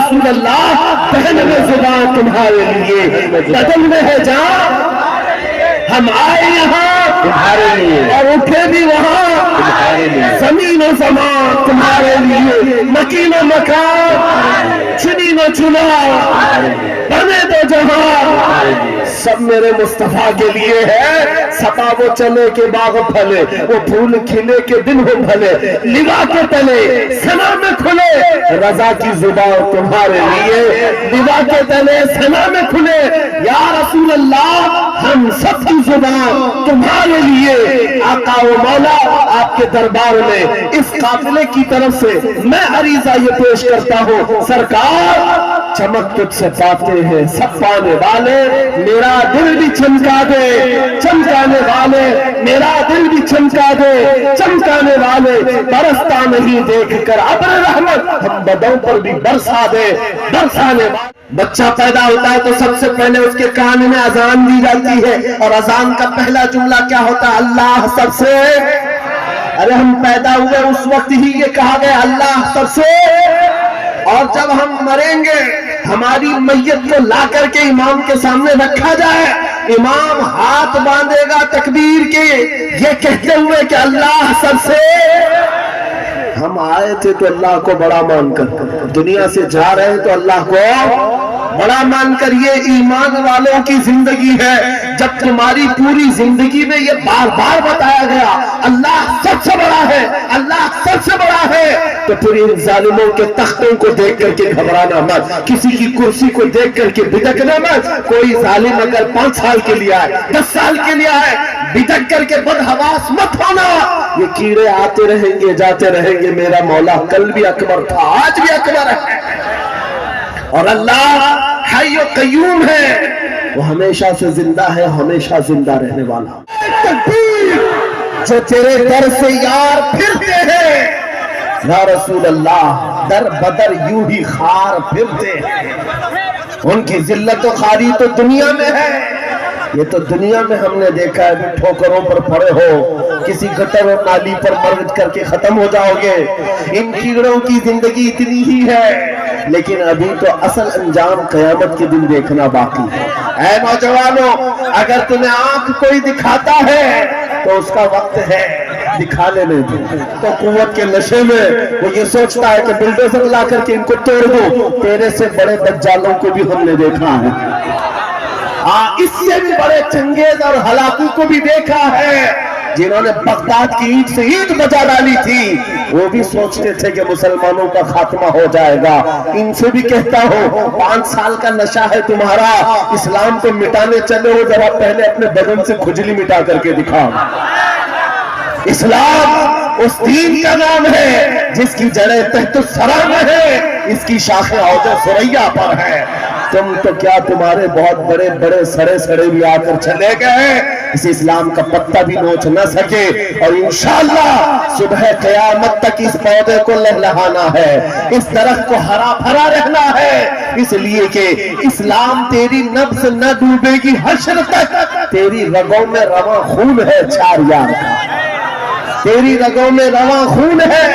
رسول اللہ دہن میں زبان تمہارے لیے، بدن میں ہے جان ہم آئے یہاں تمہارے لیے اور اٹھے بھی وہاں تمہارے لیے، زمین و زمان تمہارے لیے، مکین و مکان، چنی و چنا، بنے دو جہاں سب میرے مصطفیٰ کے لیے ہے۔ سبا وہ چلے کہ باغ پھلے، وہ پھول کھلے کہ دن ہو بھلے، لوا کے تلے سنا میں کھلے رضا کی زبان تمہارے لیے، لوا کے تلے سنا میں کھلے یا رسول اللہ ہم سب کی زبان تمہارے لیے۔ آقا و مولا آپ کے دربار میں اس قافلے کی طرف سے میں عریضہ یہ پیش کرتا ہوں، سرکار چمک تجھ سے پاتے ہیں سب پانے والے، میرا دل بھی چمکا دے چمکانے والے، میرا دل بھی چمکا دے چمکانے والے، برستا نہیں دیکھ کر ابر رحمت ہم بدوں پر بھی برسا دے برسانے والے۔ بچہ پیدا ہوتا ہے تو سب سے پہلے اس کے کان میں اذان دی جاتی ہے، اور اذان کا پہلا جملہ کیا ہوتا ہے؟ اللہ سب سے۔ ارے ہم پیدا ہوئے اس وقت ہی یہ کہا گیا اللہ سب سے، اور جب ہم مریں گے ہماری میت کو لا کر کے امام کے سامنے رکھا جائے، امام ہاتھ باندھے گا تکبیر کے یہ کہتے ہوئے کہ اللہ سب سے۔ ہم آئے تھے تو اللہ کو بڑا مان کر، دنیا سے جا رہے ہیں تو اللہ کو بڑا مان کر۔ یہ ایمان والوں کی زندگی ہے۔ جب تمہاری پوری زندگی میں یہ بار بار بتایا گیا اللہ سب سے بڑا ہے اللہ سب سے بڑا ہے، تو پھر ان ظالموں کے تختوں کو دیکھ کر کے گھبرانا مت، کسی کی کرسی کو دیکھ کر کے بدکنا مت۔ کوئی ظالم اگر 5 سال کے لیے آئے 10 سال کے لیے آئے بدک کر کے بدحواس مت ہونا۔ یہ کیڑے آتے رہیں گے جاتے رہیں گے، میرا مولا کل بھی اکبر تھا آج بھی اکبر ہے، اور اللہ حی و قیوم ہے، وہ ہمیشہ سے زندہ ہے، ہمیشہ زندہ رہنے والا۔ جو تیرے در سے یار پھرتے ہیں یا رسول اللہ در بدر یوں ہی خار پھرتے ہیں، ان کی ذلت و خاری تو دنیا میں ہے، یہ تو دنیا میں ہم نے دیکھا ہے، ٹھوکروں پر پڑے ہو، کسی گٹر اور نالی پر مر کر کے ختم ہو جاؤ گے۔ ان کیڑوں کی زندگی اتنی ہی ہے، لیکن ابھی تو اصل انجام قیامت کے دن دیکھنا باقی ہے۔ اے نوجوانوں، اگر تمہیں آنکھ کوئی دکھاتا ہے تو اس کا وقت ہے، دکھانے میں تو قوت کے نشے میں وہ یہ سوچتا ہے کہ بلڈوزر لا کر کے ان کو توڑ دو۔ تیرے سے بڑے دجالوں کو بھی ہم نے دیکھا ہے، اس سے بھی بڑے چنگیز اور ہلاکو کو بھی دیکھا ہے، جنہوں نے بغداد کی اینٹ سے اینٹ بجا ڈالی تھی، وہ بھی سوچتے تھے کہ مسلمانوں کا خاتمہ ہو جائے گا۔ ان سے بھی کہتا ہوں 5 سال کا نشہ ہے تمہارا، اسلام کو مٹانے چلے ہو، ذرا پہلے اپنے بدن سے کھجلی مٹا کر کے دکھاؤ۔ اسلام اس دین کا نام ہے جس کی جڑیں تحت الثری میں ہے، اس کی شاخیں عود ثریا پر ہے۔ تم تو کیا تمہارے بہت بڑے بڑے سڑے بھی آ کر چلے گئے، اس اسلام کا پتا بھی نوچ نہ سکے، اور انشاءاللہ صبح قیامت تک اس پودے کو لہلہانا ہے، اس درخت کو ہرا بھرا رہنا ہے، اس لیے کہ اسلام تیری نبض نہ ڈوبے گی حشر تک۔ تیری رگوں میں رواں خون ہے 4 یار کا، تیری رگوں میں رواں خون ہے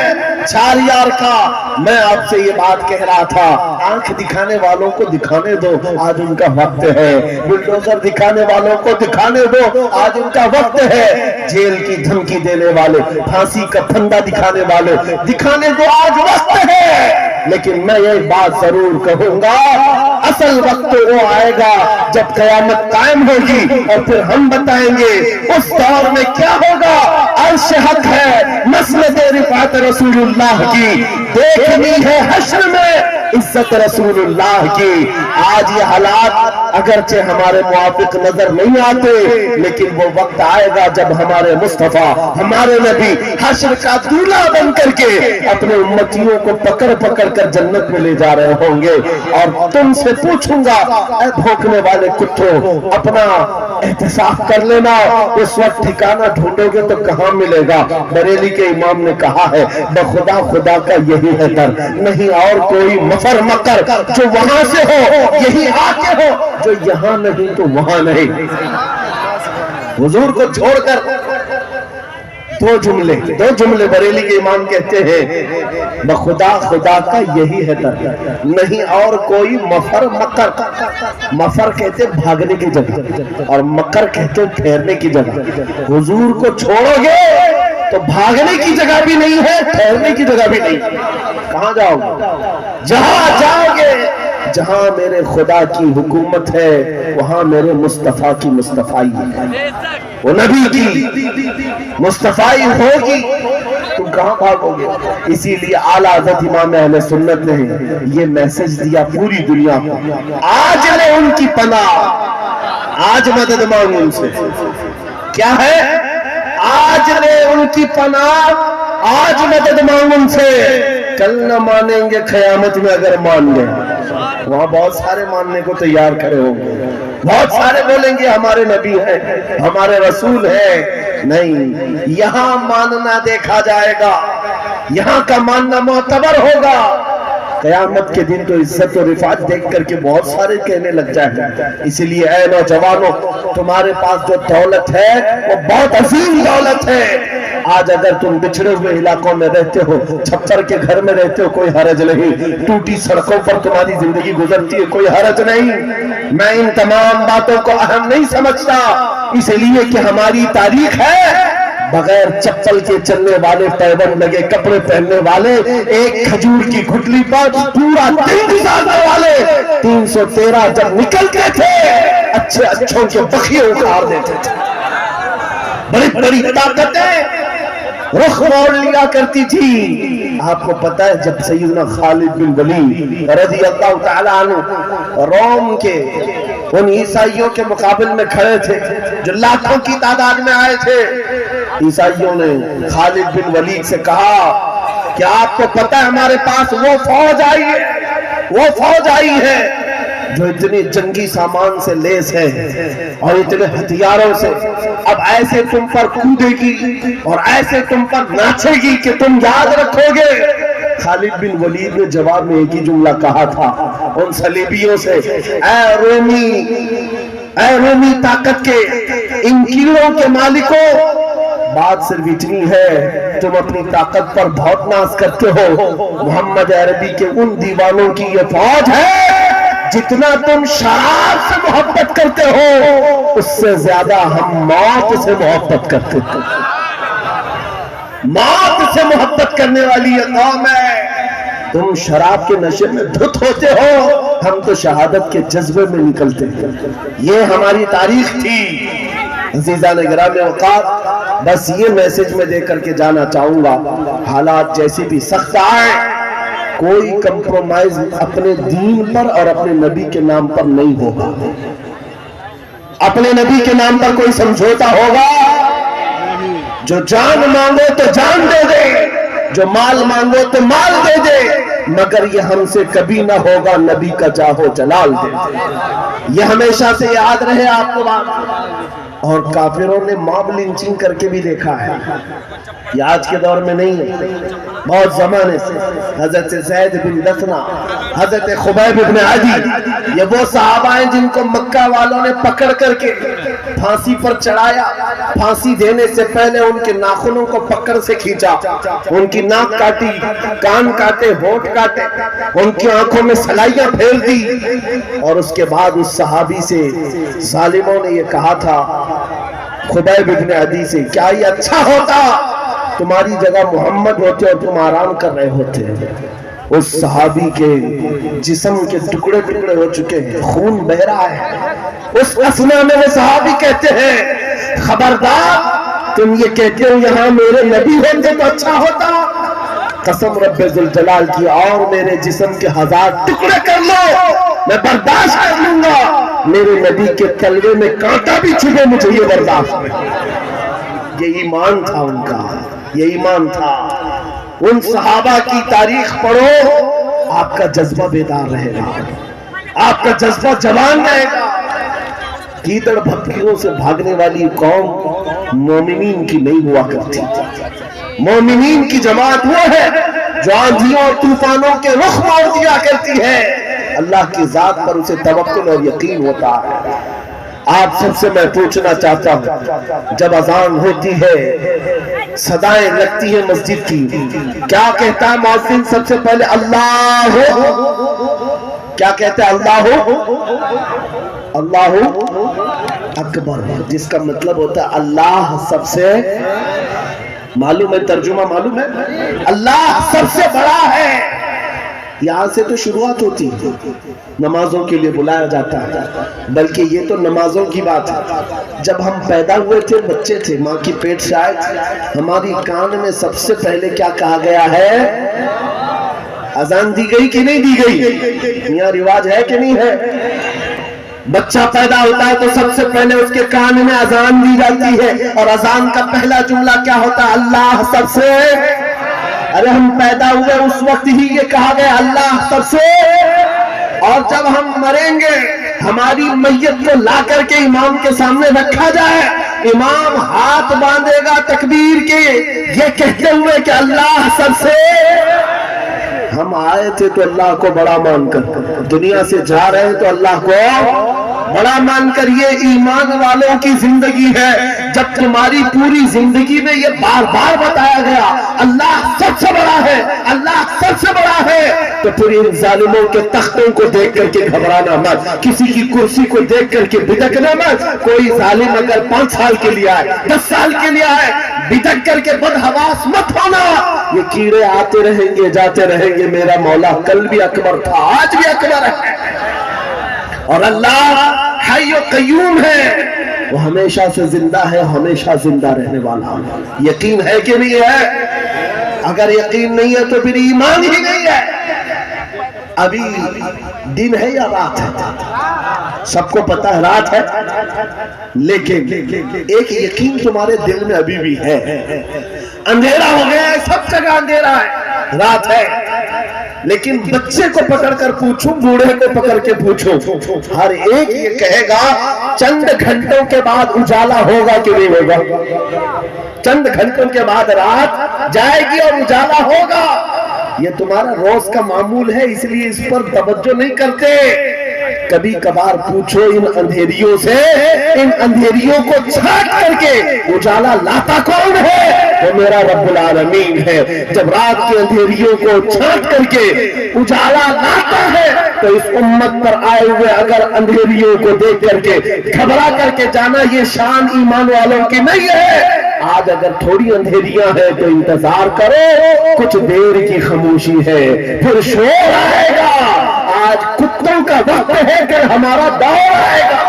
4 یار کا۔ میں آپ سے یہ بات کہہ رہا تھا، آنکھ دکھانے والوں کو دکھانے دو، آج ان کا وقت ہے۔ بلڈوزر دکھانے والوں کو دکھانے دو، آج ان کا وقت ہے۔ جیل کی دھمکی دینے والے، پھانسی کا پھندا دکھانے والے، دکھانے دو، آج وقت ہے۔ لیکن میں یہ بات ضرور کہوں گا، اصل وقت وہ آئے گا جب قیامت قائم ہوگی، اور پھر ہم بتائیں گے اس دور میں کیا ہوگا۔ عرش حق ہے، مسند رفعت رسول اللہ کی، دیکھنی ہے حشر میں عزت رسول اللہ کی۔ آج یہ حالات اگرچہ ہمارے موافق نظر نہیں آتے، لیکن وہ وقت آئے گا جب ہمارے مصطفیٰ، ہمارے نبی حشر کا دولہا بن کر کے اپنے امتیوں کو پکڑ پکڑ کر جنت میں لے جا رہے ہوں گے، اور تم سے پوچھوں گا، اے بھوکنے والے کتوں، اپنا احتساب کر لینا، اس وقت ٹھکانہ ڈھونڈو گے تو کہاں ملے گا۔ بریلی کے امام نے کہا ہے، بخدا خدا کا یہی ہے در، نہیں اور کوئی مفر مکر، جو وہاں سے ہو یہی آ کے ہو، جو یہاں نہیں تو وہاں نہیں۔ حضور کو چھوڑ کر دو جملے بریلی کے امام کہتے ہیں بخدا خدا کا یہی ہے در، نہیں اور کوئی مفر مکر. مفر کہتے بھاگنے کی جگہ اور مکر کہتے ٹھہرنے کی جگہ. حضور کو چھوڑو گے تو بھاگنے کی جگہ بھی نہیں ہے، ٹھہرنے کی جگہ بھی نہیں. کہاں جاؤ گے؟ جہاں جاؤ گے جہاں میرے خدا کی حکومت ہے وہاں میرے مصطفیٰ کی مصطفائی ہے، وہ نبی کی مصطفیٰ ہوگی. تم کہاں بھاگو گے؟ اسی لیے اعلیٰ حضرت امام اہل سنت نے یہ میسج دیا پوری دنیا کو، آج لے ان کی پناہ، آج مدد مانگ ان سے. کیا ہے؟ آج لے ان کی پناہ، آج مدد مانگ ان سے. کل نہ مانیں گے قیامت میں اگر مان لیں. وہاں بہت سارے ماننے کو تیار کھڑے ہوں گے، بہت سارے بولیں گے ہمارے نبی ہیں، ہمارے رسول ہیں. نہیں، یہاں ماننا دیکھا جائے گا، یہاں کا ماننا معتبر ہوگا. قیامت کے دن تو عزت و رفعت دیکھ کر کے بہت سارے کہنے لگ جائیں. اسی لیے اے نوجوانوں، تمہارے پاس جو دولت ہے وہ بہت عظیم دولت ہے. آج اگر تم بچھڑے ہوئے علاقوں میں رہتے ہو، چھپر کے گھر میں رہتے ہو، کوئی حرج نہیں. ٹوٹی سڑکوں پر تمہاری زندگی گزرتی ہے، کوئی حرج نہیں. میں ان تمام باتوں کو اہم نہیں سمجھتا، اس لیے کہ ہماری تاریخ ہے بغیر چپل کے چلنے والے، پیبند لگے کپڑے پہننے والے، ایک کھجور کی گھٹلی پر پورا دن گزارنے والے. 313 جب نکلتے تھے اچھے اچھوں کے بخیے اکھاڑ دیتے تھے. بڑی بڑی طاقتیں رخ موڑ لیا کرتی تھی. آپ کو پتہ ہے جب سیدنا خالد بن ولید رضی اللہ تعالیٰ عنہ روم کے ان عیسائیوں کے مقابل میں کھڑے تھے جو لاکھوں کی تعداد میں آئے تھے، عیسائیوں نے خالد بن ولید سے کہا کہ آپ کو پتہ ہے ہمارے پاس وہ فوج آئی ہے جو اتنے جنگی سامان سے لیس ہے اور اتنے ہتھیاروں سے، اب ایسے تم پر کودے گی اور ایسے تم پر ناچے گی کہ تم یاد رکھو گے. خالد بن ولید نے جواب میں ایک ہی جملہ کہا تھا ان صلیبیوں سے، اے رومی طاقت کے ان کیڑوں کے مالکوں، بات صرف اتنی ہے تم اپنی طاقت پر بہت ناز کرتے ہو. محمد عربی کے ان دیوانوں کی یہ فوج ہے، جتنا تم شراب سے محبت کرتے ہو اس سے زیادہ ہم موت سے محبت کرتے ہیں. موت سے محبت کرنے والی یہ قوم ہے. تم شراب کے نشے میں دھت ہوتے ہو، ہم تو شہادت کے جذبے میں نکلتے ہیں. یہ ہماری تاریخ تھی. عزیزان گرامی اوقات، بس یہ میسج میں دے کر کے جانا چاہوں گا، حالات جیسی بھی سخت آئے کوئی کمپرومائز اپنے دین پر اور اپنے نبی کے نام پر نہیں ہوگا. اپنے نبی کے نام پر کوئی سمجھوتا ہوگا؟ جو جان مانگو تو جان دے دے، جو مال مانگو تو مال دے دے، مگر یہ ہم سے کبھی نہ ہوگا نبی کا جاہو جلال دے دے. یہ ہمیشہ سے یاد رہے آپ کو بات. اور کافروں نے موب لنچنگ کر کے بھی دیکھا ہے، یہ آج کے دور میں نہیں ہے، بہت زمانے سے. حضرت زید بن دثنہ، حضرت خبیب بن عدی، یہ وہ صحابہ ہیں جن کو مکہ والوں نے پکڑ کر کے پھانسی پر چڑھایا. پھانسی دینے سے پہلے ان کے ناخنوں کو پکڑ سے کھینچا، ان کی ناک کاٹی، کان کاٹے، ہونٹ کاٹے، ان کی آنکھوں میں سلائیاں پھیر دی. اور اس کے بعد اس صحابی سے ظالموں نے یہ کہا تھا، خبیب بن عدی سے، کیا یہ اچھا ہوتا تمہاری جگہ محمد ہوتے اور تم آرام کر رہے ہوتے. اس صحابی کے جسم کے ٹکڑے ٹکڑے ہو چکے ہیں، خون بہ رہا ہے. اس اسنا میں وہ صحابی کہتے ہیں، خبردار تم یہ کہتے ہو یہاں میرے نبی ہوتے تو اچھا ہوتا. قسم رب ذوالجلال کی، اور میرے جسم کے 1000 ٹکڑے کر لو میں برداشت کر لوں گا، میرے نبی کے تلوے میں کانٹا بھی چھپے مجھے یہ برداشت نہیں. یہ ایمان تھا ان کا، یہ ایمان تھا. ان صحابہ کی تاریخ پڑھو، آپ کا جذبہ بیدار رہے گا، آپ کا جذبہ جوان رہے گا. کیدڑ بھٹکیوں سے بھاگنے والی قوم مومنین کی نہیں ہوا کرتی. مومنین کی جماعت وہ ہے جو آندھیوں اور طوفانوں کے رخ موڑ دیا کرتی ہے. اللہ کی ذات پر اسے توکل اور یقین ہوتا ہے. آپ سب سے میں پوچھنا چاہتا ہوں، جب اذان ہوتی ہے، صدائیں لگتی ہیں مسجد کی، کیا کہتا ہے مؤذن سب سے پہلے؟ اللہ کیا کہتا ہے؟ اللہ اکبر، جس کا مطلب ہوتا ہے اللہ سب سے، معلوم ہے ترجمہ؟ معلوم ہے اللہ سب سے بڑا ہے۔ یہاں سے تو شروعات ہوتی ہے، نمازوں کے لیے بلایا جاتا ہے، بلکہ یہ تو نمازوں کی بات ہے۔ جب ہم پیدا ہوئے تھے، بچے تھے، ماں کی پیٹ سے آئے تھے، ہماری کان میں سب سے پہلے کیا کہا گیا ہے؟ اذان دی گئی کہ نہیں دی گئی؟ یہاں رواج ہے کہ نہیں ہے؟ بچہ پیدا ہوتا ہے تو سب سے پہلے اس کے کان میں اذان دی جاتی ہے، اور اذان کا پہلا جملہ کیا ہوتا ہے؟ اللہ سب سے۔ ارے ہم پیدا ہوئے اس وقت ہی یہ کہا گیا اللہ سب سے، اور جب ہم مریں گے ہماری میت کو لا کر کے امام کے سامنے رکھا جائے، امام ہاتھ باندھے گا تکبیر کے، یہ کہتے ہوئے کہ اللہ سب سے۔ ہم آئے تھے تو اللہ کو بڑا مان کر، دنیا سے جا رہے ہیں تو اللہ کو بڑا مان کر۔ یہ ایمان والوں کی زندگی ہے۔ جب تمہاری پوری زندگی میں یہ بار بار بتایا گیا اللہ سب سے بڑا ہے، اللہ سب سے بڑا ہے، تو پھر ان ظالموں کے تختوں کو دیکھ کر کے گھبرانا مت، کسی کی کرسی کو دیکھ کر کے بدکنا مت۔ کوئی ظالم اگر 5 سال کے لیے آئے، 10 سال کے لیے آئے، بدک کر کے بدحواس مت ہونا۔ یہ کیڑے آتے رہیں گے جاتے رہیں گے، میرا مولا کل بھی اکبر تھا، آج بھی اکبر ہے، اور اللہ حی و قیوم ہے، وہ ہمیشہ سے زندہ ہے، ہمیشہ زندہ رہنے والا۔ یقین ہے کہ نہیں ہے؟ اگر یقین نہیں ہے تو پھر ایمان ہی نہیں ہے۔ ابھی دن ہے یا رات ہے؟ سب کو پتا ہے رات ہے، لیکن ایک یقین تمہارے دل میں ابھی بھی ہے، اندھیرا ہو گیا ہے، سب جگہ اندھیرا ہے، رات ہے، لیکن بچے کو پکڑ کر پوچھو، بوڑھے کو پکڑ کے پوچھو، ہر ایک یہ کہے گا چند گھنٹوں کے بعد اجالا ہوگا کہ نہیں ہوگا؟ چند گھنٹوں کے بعد رات جائے گی اور اجالا ہوگا۔ یہ تمہارا روز کا معمول ہے، اس لیے اس پر توجہ نہیں کرتے۔ کبھی کبھار پوچھو ان اندھیریوں سے، ان اندھیریوں کو چھانٹ کر کے اجالا لاتا کون ہے؟ وہ میرا رب العالمین ہے۔ جب رات کے اندھیریوں کو چھانٹ کر کے اجالا لاتا ہے تو اس امت پر آئے ہوئے اگر اندھیریوں کو دیکھ کر کے گھبرا کر کے جانا، یہ شان ایمان والوں کی نہیں ہے۔ آج اگر تھوڑی اندھیریاں ہیں تو انتظار کرو، کچھ دیر کی خاموشی ہے، پھر شور آئے گا۔ آج کتوں کا وقت ہے کہ ہمارا دور آئے گا۔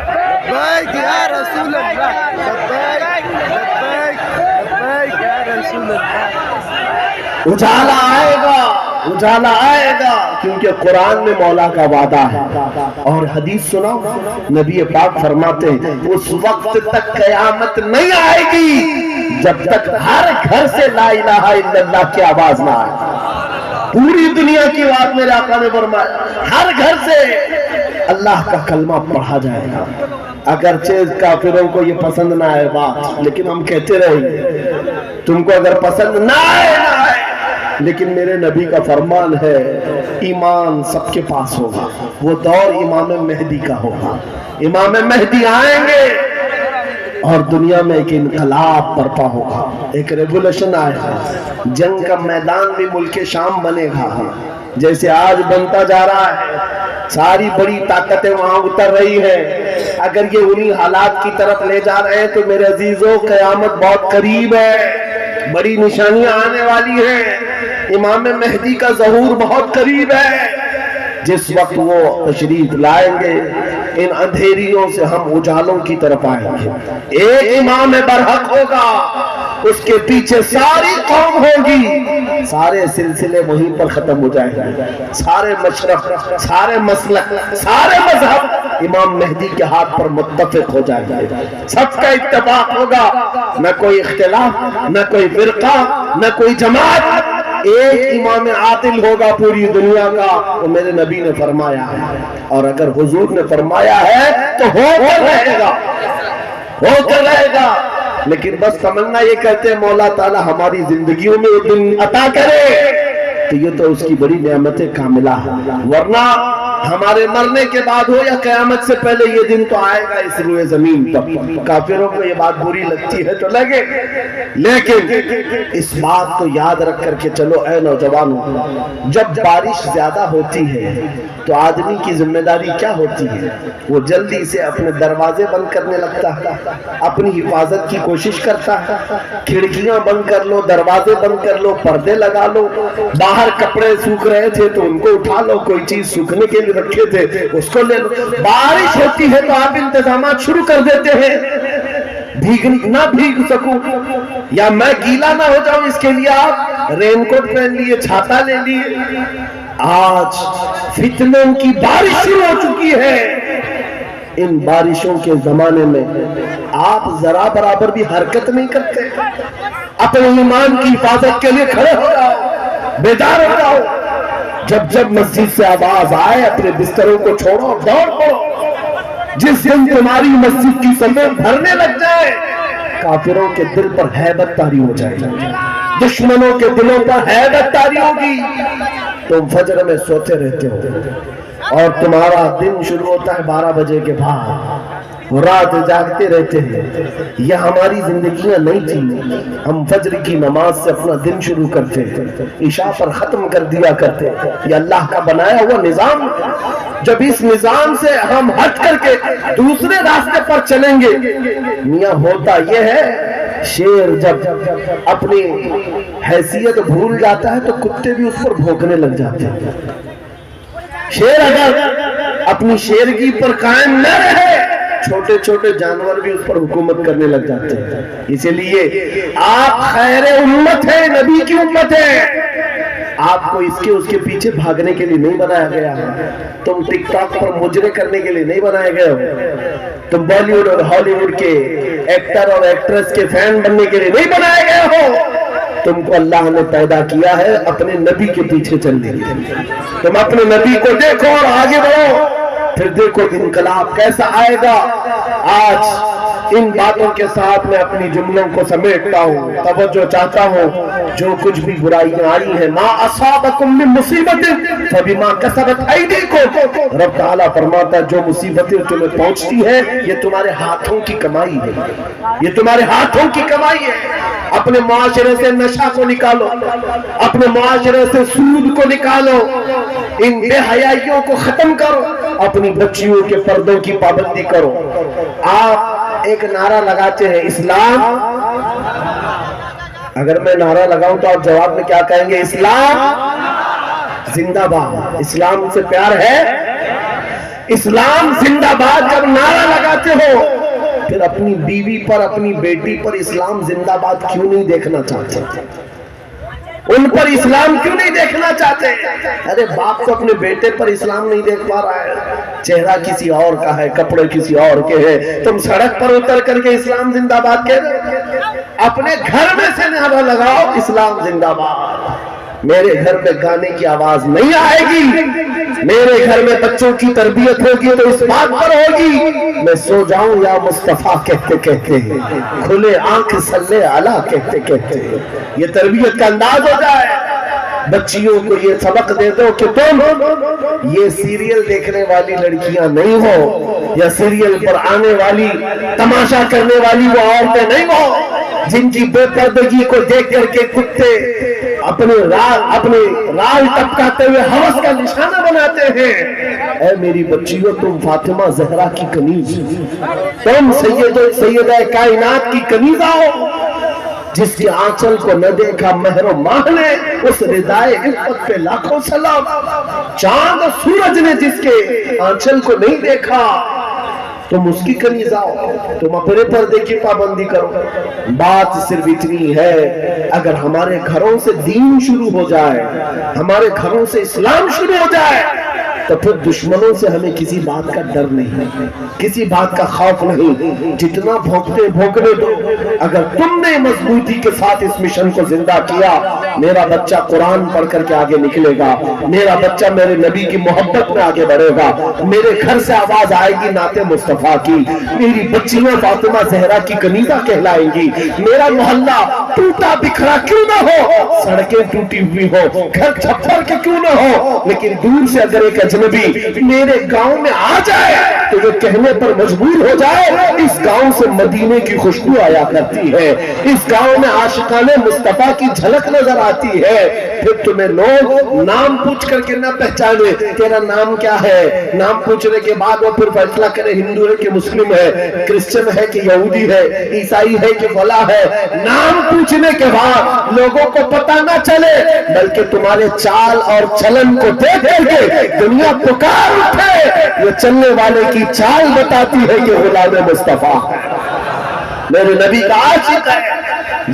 لبیک یا رسول اللہ، لبیک لبیک لبیک یا رسول اللہ۔ اجالا آئے گا، اجالا آئے گا، کیونکہ قرآن میں مولا کا وعدہ ہے۔ اور حدیث سنا، نبی پاک فرماتے ہیں اس وقت تک قیامت نہیں آئے گی جب تک ہر گھر سے لا الہ الا اللہ کی آواز نہ آئے۔ پوری دنیا کی بات میرے آقا نے فرمایا، ہر گھر سے اللہ کا کلمہ پڑھا جائے گا۔ اگرچہ کافروں کو یہ پسند نہ آئے بات، لیکن ہم کہتے رہیں گے، تم کو اگر پسند نہ آئے نہ آئے، لیکن میرے نبی کا فرمان ہے ایمان سب کے پاس ہوگا۔ وہ دور امام مہدی کا ہوگا، امام مہدی آئیں گے اور دنیا میں ایک انقلاب برپا ہوگا، ایک ریگولیشن آئے گا، جنگ کا میدان بھی ملک شام بنے گا جیسے آج بنتا جا رہا ہے۔ ساری بڑی طاقتیں وہاں اتر رہی ہیں۔ اگر یہ انہی حالات کی طرف لے جا رہے ہیں تو میرے عزیزوں قیامت بہت قریب ہے، بڑی نشانیاں آنے والی ہیں، امام مہدی کا ظہور بہت قریب ہے۔ جس وقت وہ تشریف لائیں گے ان اندھیریوں سے ہم اجالوں کی طرف آئیں گے۔ ایک امام برحق ہوگا، اس کے پیچھے ساری قوم ہوگی، سارے سلسلے وہیں پر ختم ہو جائیں گے، سارے مشرق، سارے مسلک، سارے مذہب امام مہدی کے ہاتھ پر متفق ہو جائیں گے، سب کا اتفاق ہوگا، نہ کوئی اختلاف، نہ کوئی فرقہ، نہ کوئی جماعت، ایک امام عادل ہوگا پوری دنیا کا۔ وہ میرے نبی نے فرمایا ہے، اور اگر حضور نے فرمایا ہے تو ہو کر رہے گا، ہو کر رہے گا۔ لیکن بس تمنا یہ کہتے ہیں مولا تعالی ہماری زندگیوں میں وہ دن عطا کرے، تو یہ تو اس کی بڑی نعمت کاملہ ہے، ورنہ ہمارے مرنے کے بعد ہو یا قیامت سے پہلے یہ دن تو آئے گا اس روئے زمین پر. کافروں کو یہ بات بری لگتی ہے تو لگے, لیکن اس بات کو یاد رکھ کر کے چلو اے نوجوانوں, جب بارش زیادہ ہوتی ہے تو آدمی کی ذمہ داری کیا ہوتی ہے؟ وہ جلدی سے اپنے دروازے بند کرنے لگتا ہے, اپنی حفاظت کی کوشش کرتا ہے, کھڑکیاں بند کر لو, دروازے بند کر لو, پردے لگا لو, باہر کپڑے سوکھ رہے تھے تو ان کو اٹھا لو, کوئی چیز سوکھنے کے لیے رکھے تھے اس کو لے لو. بارش ہوتی ہے تو آپ انتظامات شروع کر دیتے ہیں, نہ بھیگ سکوں یا میں گیلا نہ ہو جاؤں اس کے لیے آپ رین کوٹ پہن لیے, چھاتا لے لیے. آج فتنوں کی بارش شروع ہو چکی ہے. ان بارشوں کے زمانے میں آپ ذرا برابر بھی حرکت نہیں کرتے. اپنے ایمان کی حفاظت کے لیے کھڑے ہو جاؤ, بیدار ہو جاؤ. جب جب مسجد سے آواز آئے اپنے بستروں کو چھوڑو, دوڑ پڑو. جس دن تمہاری مسجد کی صفیں بھرنے لگ جائے, کافروں کے دل پر ہیبت طاری ہو جائے گی, دشمنوں کے دلوں پر ہیبت طاری ہوگی. تم فجر میں سوتے رہتے ہو اور تمہارا دن شروع ہوتا ہے 12 بجے کے بعد, رات جاگتے رہتے ہیں. یہ ہماری زندگیاں نہیں تھیں. ہم فجر کی نماز سے اپنا دن شروع کرتے ہیں, عشاء پر ختم کر دیا کرتے ہیں. یہ اللہ کا بنایا ہوا نظام. جب اس نظام سے ہم ہٹ کر کے دوسرے راستے پر چلیں گے, میاں ہوتا یہ ہے, شیر جب اپنی حیثیت بھول جاتا ہے تو کتے بھی اس پر بھونکنے لگ جاتے ہیں. شیر اگر اپنی شیرگی پر قائم نہ رہے, چھوٹے چھوٹے جانور بھی اس پر حکومت کرنے لگ جاتے ہیں. اسی لیے آپ خیر امت ہیں, نبی کی امت ہیں. آپ کو اس کے پیچھے بھاگنے کے لیے نہیں بنایا گیا. تم ٹک ٹاک پر مجرے کرنے کے لیے نہیں بنائے گئے ہو. تم بالی ووڈ اور ہالی ووڈ کے ایکٹر اور ایکٹریس کے فین بننے کے لیے نہیں بنائے گئے ہو. تم کو اللہ نے پیدا کیا ہے اپنے نبی کے پیچھے چلنے کے لیے. تم اپنے نبی کو دیکھو اور آگے بڑھو, پھر دیکھو انقلاب کیسا آئے گا. آج ان باتوں کے ساتھ میں اپنی جملوں کو سمیٹتا ہوں, توجہ چاہتا ہوں. جو کچھ بھی برائیاں آئی ہیں, ما اصابکم من مصیبت فبما کسبت ایدیکم, رب تعالیٰ فرماتا ہے جو مصیبتیں تمہیں پہنچتی ہیں یہ تمہارے ہاتھوں کی کمائی ہے, یہ تمہارے ہاتھوں کی کمائی ہے. اپنے معاشرے سے نشہ کو نکالو, اپنے معاشرے سے سود کو نکالو, ان بے حیائیوں کو ختم کرو, اپنی بچیوں کے پردوں کی پابندی کرو. آپ ایک نعرہ لگاتے ہیں اسلام, اگر میں نعرہ لگاؤں تو آپ جواب میں کیا کہیں گے؟ اسلام زندہ باد. اسلام سے پیار ہے, اسلام زندہ باد. جب نعرہ لگاتے ہو پھر اپنی بیوی پر, اپنی بیٹی پر اسلام زندہ باد کیوں نہیں دیکھنا چاہتے؟ ان پر اسلام کیوں نہیں دیکھنا چاہتے؟ ارے باپ کو اپنے بیٹے پر اسلام نہیں دیکھ پا رہا ہے, چہرہ کسی اور کا ہے, کپڑے کسی اور کے ہیں, تم سڑک پر اتر کر کے اسلام زندہ باد کہہ رہے ہو. اپنے گھر میں سے نعرہ لگاؤ اسلام زندہ باد. میرے گھر میں گانے کی آواز نہیں آئے گی, میرے گھر میں بچوں کی تربیت ہوگی تو اس بات پر ہوگی میں سو جاؤں یا مصطفیٰ کہتے کہتے, کھلے آنکھ صلی علی کہتے کہتے, یہ تربیت کا انداز ہو جائے. بچیوں کو یہ سبق دے دو کہ تم یہ سیریل دیکھنے والی لڑکیاں نہیں ہو, یا سیریل پر آنے والی تماشا کرنے والی وہ عورتیں نہیں ہو جن کی بے پردگی کو دیکھ کر کے کتے اپنے رال ٹپکاتے ہوئے ہوس کا نشانہ بناتے ہیں. اے میری بچیوں, تم فاطمہ زہرا کی کنیز, تم سیدہ کائنات کی کنیزہ ہو. جس کے آنچل کو نہ دیکھا مہر و ماہ نے, اس ردائے عفت پہ لاکھوں سلام. چاند و سورج نے جس کے آنچل کو نہیں دیکھا, تم اس کی کنیزہ ہو. تم اپنے پردے کی پابندی کرو. بات صرف اتنی ہے, اگر ہمارے گھروں سے دین شروع ہو جائے, ہمارے گھروں سے اسلام شروع ہو جائے, تو پھر دشمنوں سے ہمیں کسی بات کا ڈر نہیں, کسی بات کا خوف نہیں. جتنا بھونکتے بھونکنے دو, اگر تم نے مضبوطی کے ساتھ اس مشن کو زندہ کیا میرا بچہ قرآن پڑھ کر کے آگے نکلے گا، میرا بچہ میرے نبی کی محبت میں آگے بڑھے گا، میرے گھر سے آواز آئے گی نعت مصطفیٰ کی، میری بچیاں فاطمہ زہرا کی کنیزہ کہلائیں گی، میرا محلہ ٹوٹا بکھرا کیوں نہ ہو، سڑکیں ٹوٹی ہوئی ہو، گھر چھپر کے کیوں نہ ہو، لیکن دور سے اگر ایک اجنبی میرے گاؤں میں آ جائے تو یہ کہنے پر مجبور ہو جائے اس گاؤں سے مدینے کی خوشبو آیا کرتی ہے، اس گاؤں میں عاشقان مصطفیٰ کی جھلک نظر آتی ہے، پھر تمہیں لوگ نام پوچھ کر کے نہ پہچانے تیرا نام کیا ہے، نام پوچھنے کے بعد وہ پھر فیصلہ کرے ہندو ہے کہ مسلم ہے، کرسچن ہے کہ یہودی ہے، عیسائی ہے کہ فلاں ہے، نام پوچھنے کے بعد لوگوں کو پتہ نہ چلے بلکہ تمہارے چال اور چلن کو دیکھ کے دنیا پکار اٹھے یہ چلنے والے کی چال بتاتی ہے کہ غلام مصطفیٰ ہے، میرے نبی کا عاشق ہے۔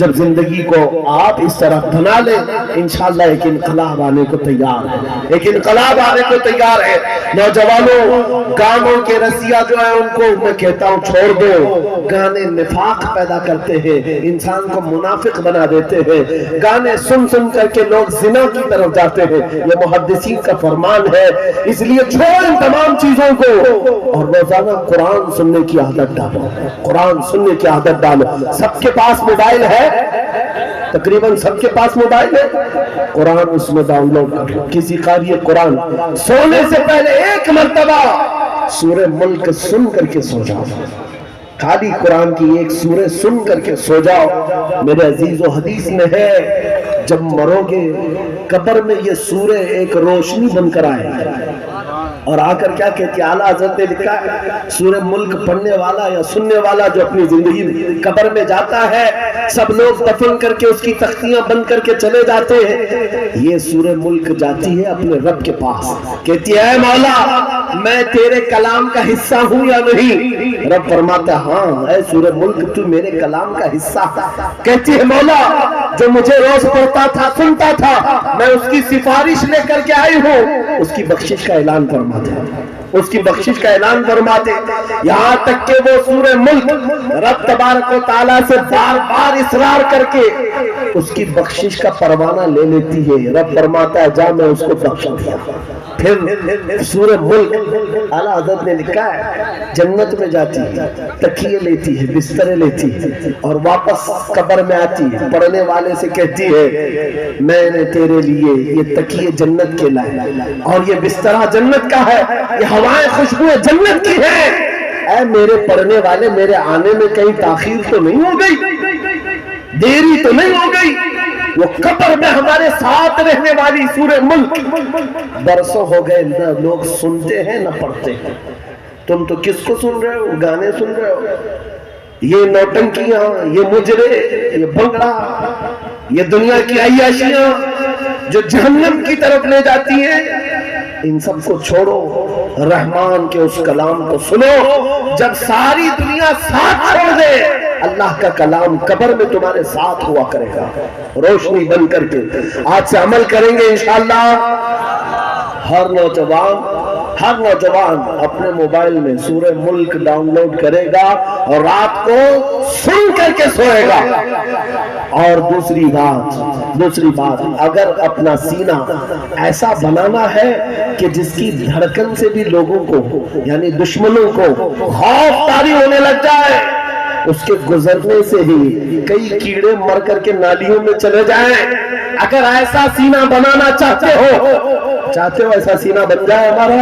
جب زندگی کو آپ اس طرح بنا لیں انشاءاللہ ایک انقلاب آنے کو تیار ہے، ایک انقلاب آنے کو تیار ہے۔ نوجوانوں گانوں کے رسیا جو ہے ان کو میں کہتا ہوں چھوڑ دو، گانے نفاق پیدا کرتے ہیں، انسان کو منافق بنا دیتے ہیں، گانے سن سن کر کے لوگ زنا کی طرف جاتے ہیں، یہ محدثین کا فرمان ہے، اس لیے چھوڑ ان تمام چیزوں کو اور روزانہ قرآن سننے کی عادت ڈالو، قرآن سننے کی عادت ڈالو۔ سب کے پاس موبائل ہے، تقریباً سب کے پاس موبائل ہے، قرآن اس میں ڈاؤن لوڈ کر لو۔ کسی قاری قرآن سونے سے پہلے ایک مرتبہ سورہ ملک سن کر کے سو جاؤ، خالی قرآن کی ایک سورہ سن کر کے سو جاؤ۔ میرے عزیز و حدیث میں ہے جب مرو گے قبر میں یہ سورہ ایک روشنی بن کر آئے اور آ کر کیا کہتی ہے، اعلیٰ حضرت نے لکھا ہے سورہ ملک پڑھنے والا یا سننے والا جو اپنی زندگی میں قبر میں جاتا ہے سب لوگ دفن کر کے اس کی تختیاں بند کر کے چلے جاتے ہیں، یہ سورہ ملک جاتی ہے اپنے رب کے پاس، کہتی ہے اے مولا میں تیرے کلام کا حصہ ہوں یا نہیں؟ رب فرماتا ہاں اے سورہ ملک تو میرے کلام کا حصہ، کہتی ہے مولا جو مجھے روز پڑھتا تھا سنتا تھا میں اس کی سفارش لے کر کے آئی ہوں، اس کی بخشش کا اعلان فرماتے، اس کی بخشش کا اعلان فرماتے، یہاں تک کہ وہ سورہ ملک رب تبارک و تعالیٰ سے بار بار اصرار کر کے اس کی بخشش کا پروانہ لے لیتی ہے، رب فرماتا ہے جا میں اس کو بخش دیا۔ پھر سورہ ملک اعلیٰ حضرت نے لکھا ہے جنت میں جاتی ہے، تکیے لیتی ہے، بسترے لیتی ہے اور واپس قبر میں آتی ہے، پڑھنے والے سے کہتی ہے میں نے تیرے لیے یہ تکیے جنت کے لائے اور یہ بسترہ جنت کا ہے، یہ ہوائیں خوشبوئیں جنت کی ہیں، اے میرے پڑھنے والے میرے آنے میں کہیں تاخیر تو نہیں ہو گئی، دیری تو نہیں ہو گئی؟ وہ قبر میں ہمارے ساتھ رہنے والی سورہ ملک برسوں ہو گئے نہ لوگ سنتے ہیں نہ پڑھتے ہیں، تم تو کس کو سن رہے ہو؟ گانے سن رہے ہو، یہ نوٹنکیاں، یہ مجرے، یہ بھنگڑا، یہ دنیا کی عیاشیاں جو جہنم کی طرف لے جاتی ہیں، ان سب کو چھوڑو، رحمان کے اس کلام کو سنو، جب ساری دنیا ساتھ چھوڑ دے اللہ کا کلام قبر میں تمہارے ساتھ ہوا کرے گا روشنی بن کر کے۔ آج سے عمل کریں گے انشاءاللہ، ہر نوجوان اپنے موبائل میں سورہ ملک ڈاؤن لوڈ کرے گا اور رات کو سن کر کے سوئے گا۔ اور دوسری بات اگر اپنا سینہ ایسا بنانا ہے کہ جس کی دھڑکن سے بھی لوگوں کو یعنی دشمنوں کو خوف طاری ہونے لگ جائے، اس کے گزرنے سے ہی کئی کیڑے مر کر کے نالیوں میں چلے جائیں، اگر ایسا سینہ بنانا چاہتے ہو ایسا سینہ بن جائے ہمارا،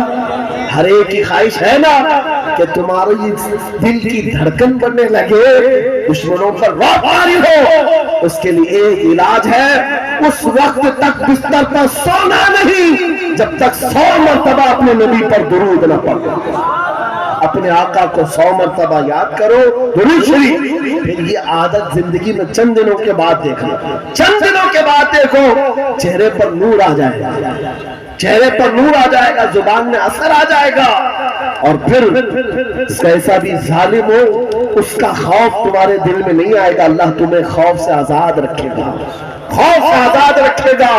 ہر ایک کی خواہش ہے نا کہ تمہاری دل کی دھڑکن بننے لگے، دشمنوں پر رعب طاری ہو، اس کے لیے ایک علاج ہے، اس وقت تک بستر پر سونا نہیں جب تک 100 مرتبہ اپنے نبی پر درود نہ پڑھو، اپنے آقا کو 100 مرتبہ یاد کرو، درود شریف، پھر یہ عادت زندگی میں چند دنوں کے بعد دیکھو چہرے پر نور آ جائے گا، زبان میں اثر آ جائے گا، اور پھر کیسا بھی ظالم ہو اس کا خوف تمہارے دل میں نہیں آئے گا، اللہ تمہیں خوف سے آزاد رکھے گا۔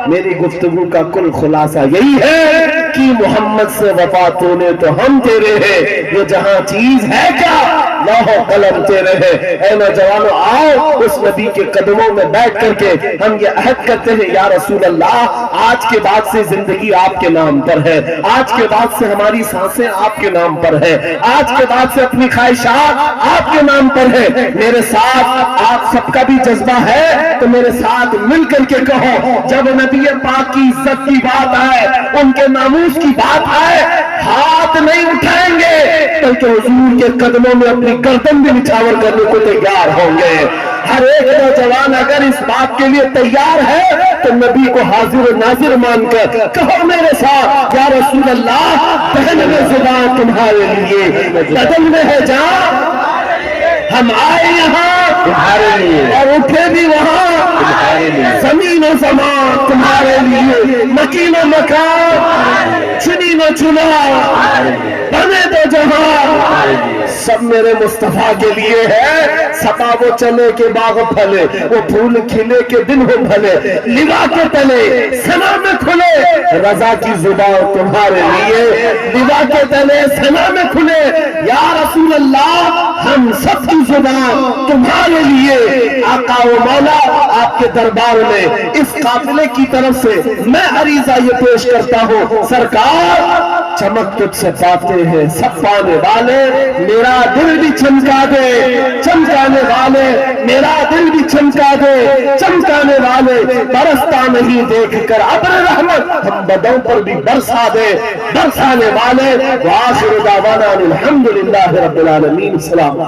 میری گفتگو کا کل خلاصہ یہی ہے کہ محمد سے وفا تو نے تو ہم تیرے ہیں، یہ جہاں چیز ہے کیا لوح و قلم تیرے ہیں۔ اے نوجوانوں آؤ اس نبی کے قدموں میں بیٹھ کر کے ہم یہ عہد کرتے ہیں یا رسول اللہ آج کے بعد سے زندگی آپ کے نام پر ہے، آج کے بعد سے ہماری سانسیں آپ کے نام پر ہے، آج کے بعد سے اپنی خواہشات آپ کے نام پر ہے۔ میرے ساتھ آپ سب کا بھی جذبہ ہے تو میرے ساتھ مل کر کے کہو، جب نبی پاک کی عزت کی بات آئے، ان کے ناموس کی بات آئے، ہاتھ نہیں اٹھائیں گے بلکہ حضور کے قدموں میں اپنی گردن بھی نچھاور کرنے کو تیار ہوں گے۔ ہر ایک نوجوان اگر اس بات کے لیے تیار ہے تو نبی کو حاضر و ناظر مان کر کہو میرے ساتھ یا رسول اللہ پہن میں زبان تمہارے لیے، بدن میں ہے جان، ہم آئے یہاں تمہارے لیے اور اٹھے بھی وہاں، تمہارے لیے زمین و زمان تمہارے لیے، مکین و مکان چنی و چنا بنے دو جہاں، سب میرے مصطفیٰ کے لیے ہے۔ سپا وہ چلے کے باغ پھلے، وہ پھول کھلے کے دن ہو بھلے، لوا کے تلے سنا میں کھلے، رضا کی زبان تمہارے لیے، لوا کے تلے سنا میں کھلے، یا رسول اللہ ہم سب کی زبان تمہارے لیے۔ آقا و مولا آپ کے دربار میں اس قافلے کی طرف سے میں عریضہ یہ پیش کرتا ہوں، سرکار چمک تجھ سے پاتے ہیں سب پانے والے، میرا دل بھی چمکا دے چمکانے والے، میرا دل بھی چمکا دے چمکانے والے، برستا نہیں دیکھ کر ابر رحمت ہم بدوں پر بھی برسا دے برسانے والے۔ وآخر دعوانا الحمدللہ رب العالمین۔ السلام